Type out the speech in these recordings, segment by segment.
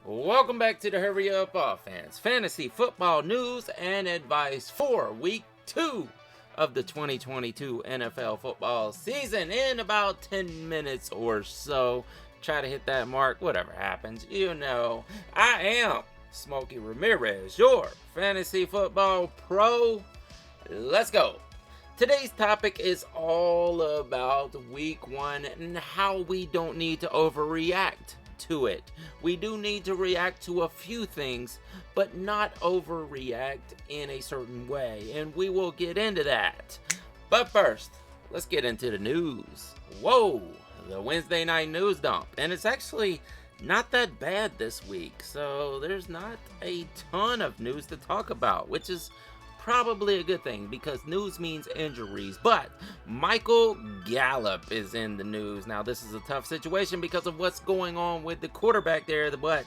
Welcome back to the Hurry Up Offense, fantasy football news and advice for week 2 of the 2022 NFL football season in about 10 minutes or so. Try to hit that mark, whatever happens, you know. I am Smokey Rameriz, your fantasy football pro. Let's go. Today's topic is all about week 1 and how we don't need to overreact to it. We do need to react to a few things, but not overreact in a certain way, and we will get into that. But first, let's get into the news. Whoa, the Wednesday night news dump, and it's actually not that bad this week, so there's not a ton of news to talk about, which is probably a good thing because news means injuries. But Michael Gallup is in the news. Now, this is a tough situation because of what's going on with the quarterback there. But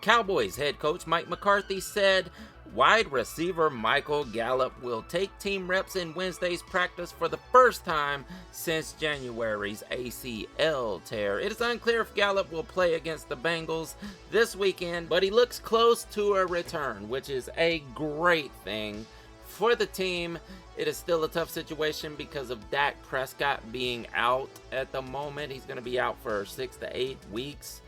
Cowboys head coach Mike McCarthy said wide receiver Michael Gallup will take team reps in Wednesday's practice for the first time since January's ACL tear. It is unclear if Gallup will play against the Bengals this weekend, but he looks close to a return, which is a great thing for the team. It is still a tough situation because of Dak Prescott being out at the moment. He's going to be out for 6 to 8 weeks.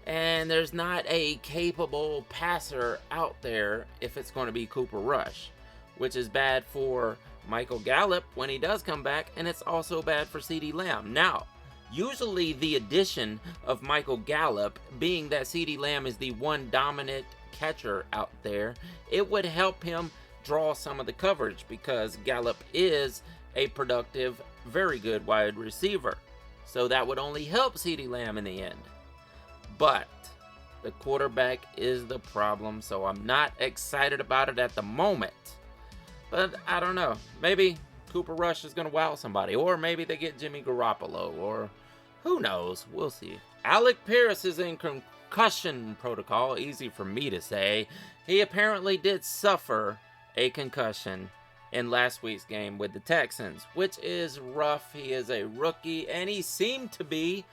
And there's not a capable passer out there if it's going to be Cooper Rush, which is bad for Michael Gallup when he does come back, and it's also bad for CeeDee Lamb. Now, usually the addition of Michael Gallup, being that CeeDee Lamb is the one dominant catcher out there, it would help him draw some of the coverage because Gallup is a productive, very good wide receiver. So that would only help CeeDee Lamb in the end. But the quarterback is the problem, so I'm not excited about it at the moment. But I don't know. Maybe Cooper Rush is going to wow somebody, or maybe they get Jimmy Garoppolo, or who knows? We'll see. Alec Pierce is in concussion protocol. Easy for me to say. He apparently did suffer a concussion in last week's game with the Texans, which is rough. He is a rookie, and he seemed to be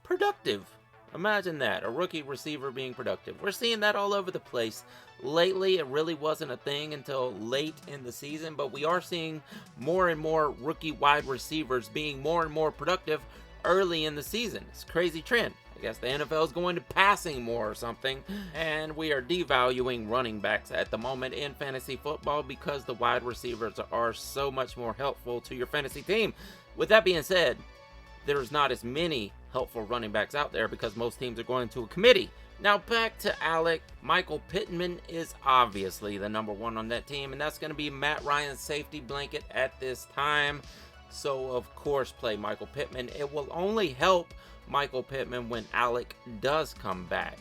productive. Imagine that, a rookie receiver being productive. We're seeing that all over the place. Lately, it really wasn't a thing until late in the season, but we are seeing more and more rookie wide receivers being more and more productive early in the season. It's a crazy trend. I guess the NFL is going to passing more or something, and we are devaluing running backs at the moment in fantasy football because the wide receivers are so much more helpful to your fantasy team. With that being said, there's not as many helpful running backs out there because most teams are going to a committee. Now back to Alec. Michael Pittman is obviously the number one on that team, and that's going to be Matt Ryan's safety blanket at this time. So of course play Michael Pittman. It will only help Michael Pittman when Alec does come back,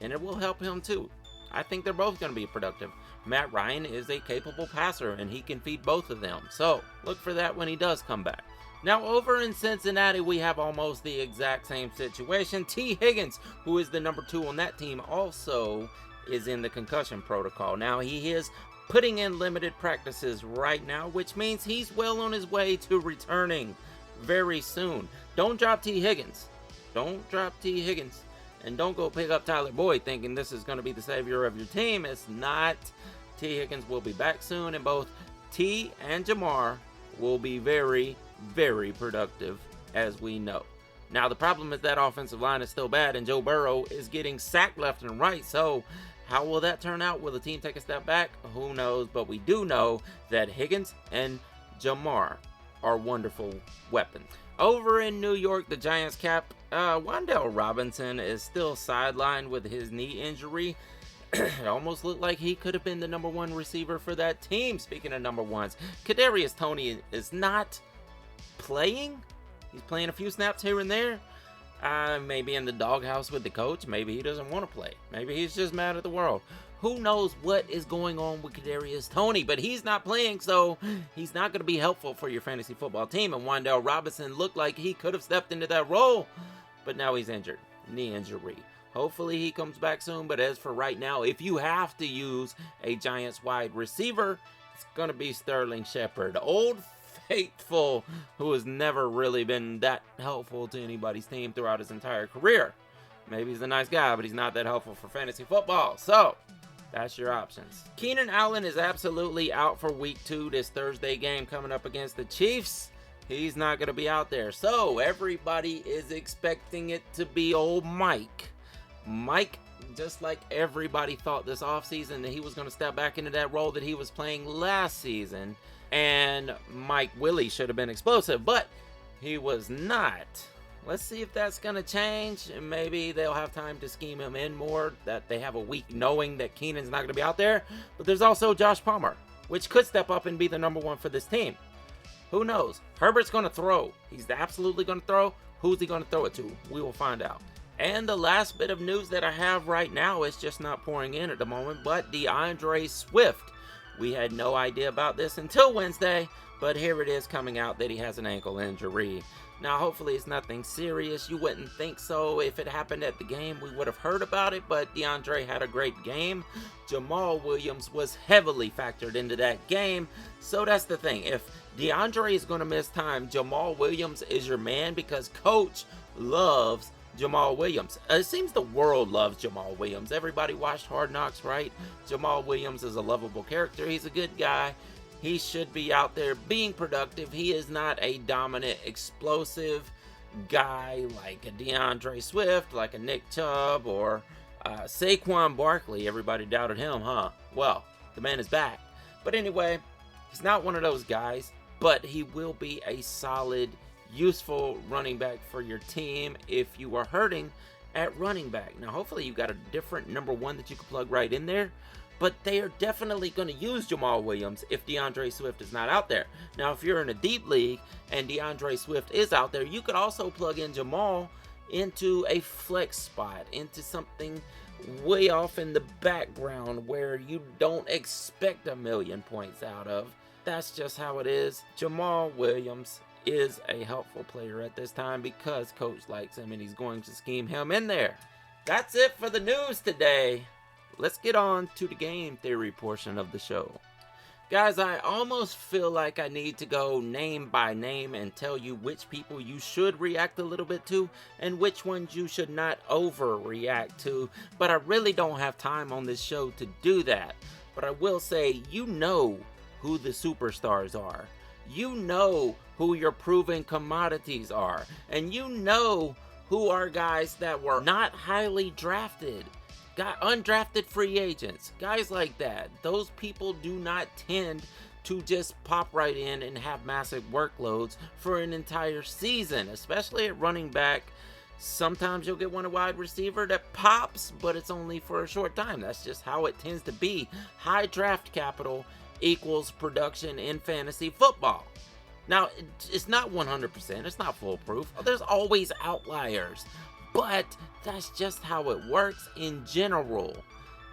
and it will help him too. I think they're both going to be productive. Matt Ryan is a capable passer, and he can feed both of them, so look for that when he does come back. Now over in Cincinnati, we have almost the exact same situation. T. Higgins, who is the number 2 on that team, also is in the concussion protocol. Now he is putting in limited practices right now, which means he's well on his way to returning very soon. Don't drop T. Higgins. Don't drop T. Higgins. And don't go pick up Tyler Boyd thinking this is going to be the savior of your team. It's not. T. Higgins will be back soon, and both T and Jamar will be very, very productive, as we know. Now, the problem is that offensive line is still bad, and Joe Burrow is getting sacked left and right. So how will that turn out? Will the team take a step back? Who knows? But we do know that Higgins and Jamar are wonderful weapons. Over in New York, the Giants cap Wan'Dale Robinson is still sidelined with his knee injury. It almost looked like he could have been the number 1 receiver for that team. Speaking of number 1s, Kadarius Toney is not playing. He's playing a few snaps here and there. Maybe in the doghouse with the coach. Maybe he doesn't want to play. Maybe he's just mad at the world. Who knows what is going on with Kadarius Toney, but he's not playing, so he's not going to be helpful for your fantasy football team. And Wan'Dale Robinson looked like he could have stepped into that role, but now he's injured. Knee injury. Hopefully he comes back soon, but as for right now, if you have to use a Giants wide receiver, it's going to be Sterling Shepard. Old Faithful, who has never really been that helpful to anybody's team throughout his entire career. Maybe he's a nice guy, but he's not that helpful for fantasy football. So, that's your options. Keenan Allen is absolutely out for week 2, this Thursday game coming up against the Chiefs. He's not going to be out there. So, everybody is expecting it to be old Mike. Mike, just like everybody thought this offseason that he was going to step back into that role that he was playing last season. And Mike Willie should have been explosive, but he was not. Let's see if that's going to change, and maybe they'll have time to scheme him in more, that they have a week knowing that Keenan's not going to be out there. But there's also Josh Palmer, which could step up and be the number 1 for this team. Who knows? Herbert's going to throw. He's absolutely going to throw. Who's he going to throw it to? We will find out. And the last bit of news that I have right now is just not pouring in at the moment, but DeAndre Swift. We had no idea about this until Wednesday, but here it is coming out that he has an ankle injury. Now, hopefully it's nothing serious. You wouldn't think so. If it happened at the game, we would have heard about it, but DeAndre had a great game. Jamal Williams was heavily factored into that game. So that's the thing. If DeAndre is going to miss time, Jamal Williams is your man because Coach loves Jamal Williams. It seems the world loves Jamal Williams. Everybody watched Hard Knocks, right? Jamal Williams is a lovable character. He's a good guy. He should be out there being productive. He is not a dominant, explosive guy like a DeAndre Swift, like a Nick Chubb, or Saquon Barkley. Everybody doubted him, huh? Well, the man is back. But anyway, he's not one of those guys, but he will be a solid, useful running back for your team if you are hurting at running back. Now, hopefully you got a different number 1 that you can plug right in there. But they are definitely going to use Jamal Williams if DeAndre Swift is not out there. Now, if you're in a deep league and DeAndre Swift is out there, you could also plug in Jamal into a flex spot, into something way off in the background where you don't expect a million points out of. That's just how it is. Jamal Williams is a helpful player at this time because Coach likes him and he's going to scheme him in there. That's it for the news today. Let's get on to the game theory portion of the show. Guys, I almost feel like I need to go name by name and tell you which people you should react a little bit to and which ones you should not overreact to, but I really don't have time on this show to do that. But I will say, you know who the superstars are. You know who your proven commodities are. And you know who are guys that were not highly drafted. Got undrafted free agents, guys like that. Those people do not tend to just pop right in and have massive workloads for an entire season, especially at running back. Sometimes you'll get one wide receiver that pops, but it's only for a short time. That's just how it tends to be. High draft capital equals production in fantasy football. Now, it's not 100%. It's not foolproof. There's always outliers. But that's just how it works in general.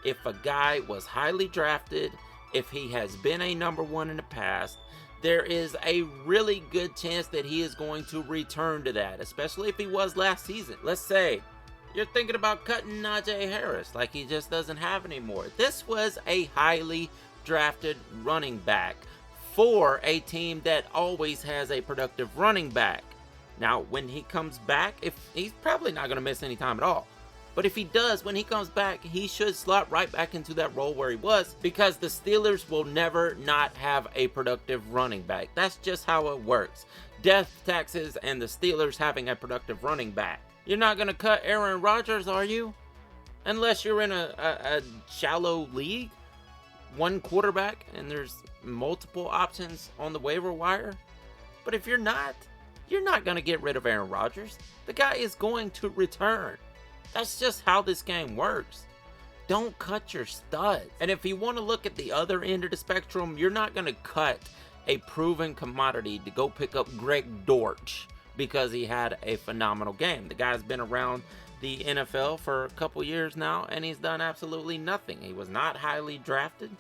If a guy was highly drafted, if he has been a number 1 in the past, there is a really good chance that he is going to return to that, especially if he was last season. Let's say you're thinking about cutting Najee Harris, like he just doesn't have anymore. This was a highly drafted running back for a team that always has a productive running back. Now, when he comes back, if he's probably not going to miss any time at all. But if he does, when he comes back, he should slot right back into that role where he was because the Steelers will never not have a productive running back. That's just how it works. Death taxes and the Steelers having a productive running back. You're not going to cut Aaron Rodgers, are you? Unless you're in a shallow league, one quarterback, and there's multiple options on the waiver wire. But if you're not going to get rid of Aaron Rodgers. The guy is going to return. That's just how this game works. Don't cut your studs. And if you want to look at the other end of the spectrum, you're not going to cut a proven commodity to go pick up Greg Dortch because he had a phenomenal game. The guy's been around the NFL for a couple years now, and he's done absolutely nothing. He was not highly drafted.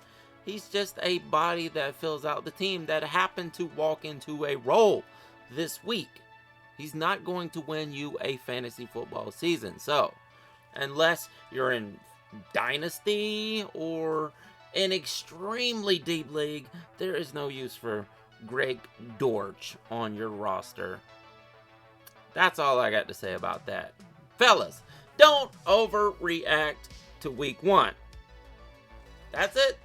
He's just a body that fills out the team that happened to walk into a role this week. He's not going to win you a fantasy football season. So, unless you're in Dynasty or an extremely deep league, there is no use for Greg Dortch on your roster. That's all I got to say about that. Fellas, don't overreact to week 1. That's it.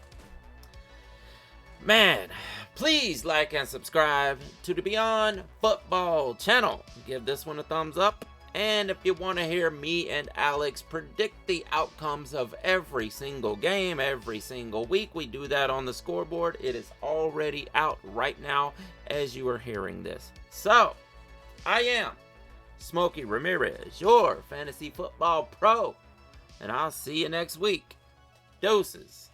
Man, please like and subscribe to the Beyond Football channel. Give this one a thumbs up. And if you want to hear me and Alex predict the outcomes of every single game, every single week, we do that on the scoreboard. It is already out right now as you are hearing this. So, I am Smokey Rameriz, your fantasy football pro. And I'll see you next week. Doses.